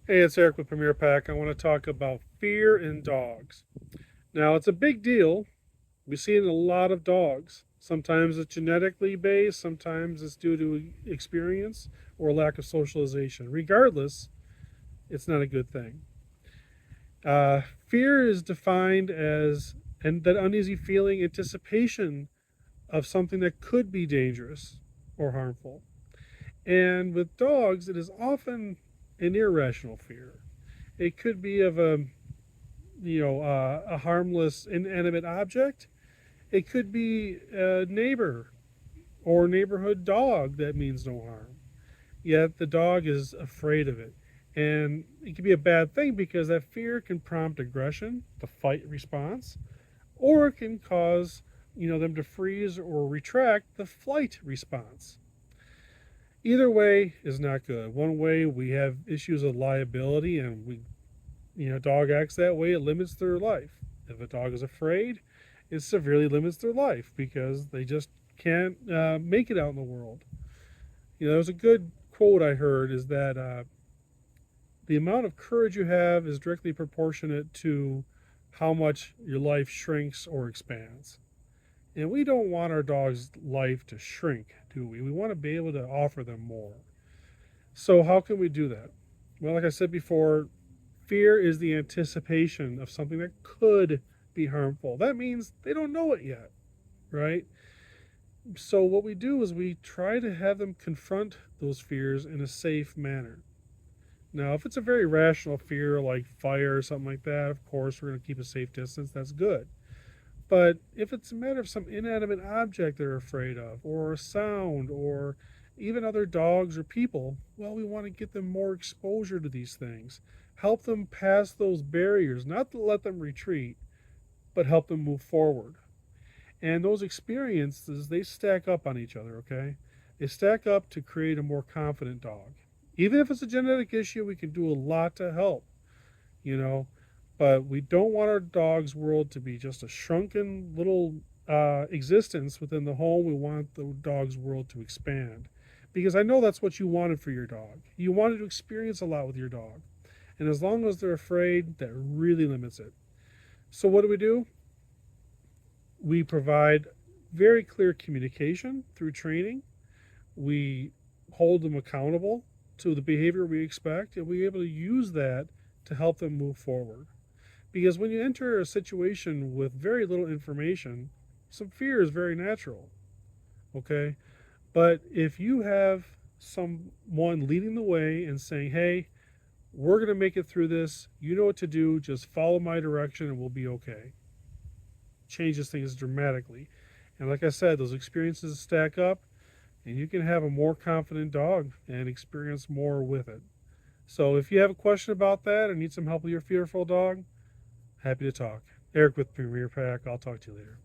Hey, it's Eric with Premier Pack. I want to talk about fear in dogs. Now, it's a big deal. We see it in a lot of dogs. Sometimes it's genetically based, sometimes it's due to experience or lack of socialization. Regardless, it's not a good thing. Fear is defined as and that uneasy feeling, anticipation of something that could be dangerous or harmful. And with dogs, it is often an irrational fear. It could be of a harmless inanimate object. It could be a neighbor or neighborhood dog that means no harm. Yet the dog is afraid of it. And it can be a bad thing because that fear can prompt aggression, the fight response, or it can cause, them to freeze or retract the flight response. Either way is not good. One way we have issues of liability and dog acts that way, it limits their life. If a dog is afraid, it severely limits their life because they just can't make it out in the world. There's a good quote I heard is that the amount of courage you have is directly proportionate to how much your life shrinks or expands. And we don't want our dog's life to shrink, do we? We want to be able to offer them more. So, how can we do that? Well, like I said before, fear is the anticipation of something that could be harmful. That means they don't know it yet, right? So, what we do is we try to have them confront those fears in a safe manner. Now, if it's a very rational fear like fire or something like that, of course, we're going to keep a safe distance. That's good. But if it's a matter of some inanimate object they're afraid of, or a sound, or even other dogs or people, well, we want to get them more exposure to these things. Help them pass those barriers, not to let them retreat, but help them move forward. And those experiences, they stack up on each other, okay? They stack up to create a more confident dog. Even if it's a genetic issue, we can do a lot to help, you know. But we don't want our dog's world to be just a shrunken little existence within the home. We want the dog's world to expand. Because I know that's what you wanted for your dog. You wanted to experience a lot with your dog. And as long as they're afraid, that really limits it. So, what do? We provide very clear communication through training. We hold them accountable to the behavior we expect, and we're able to use that to help them move forward. Because when you enter a situation with very little information, some fear is very natural. Okay? But if you have someone leading the way and saying, hey, we're going to make it through this, you know what to do, just follow my direction and we'll be okay. Changes things dramatically. And like I said, those experiences stack up and you can have a more confident dog and experience more with it. So if you have a question about that or need some help with your fearful dog, happy to talk. Eric with Premier Pack. I'll talk to you later.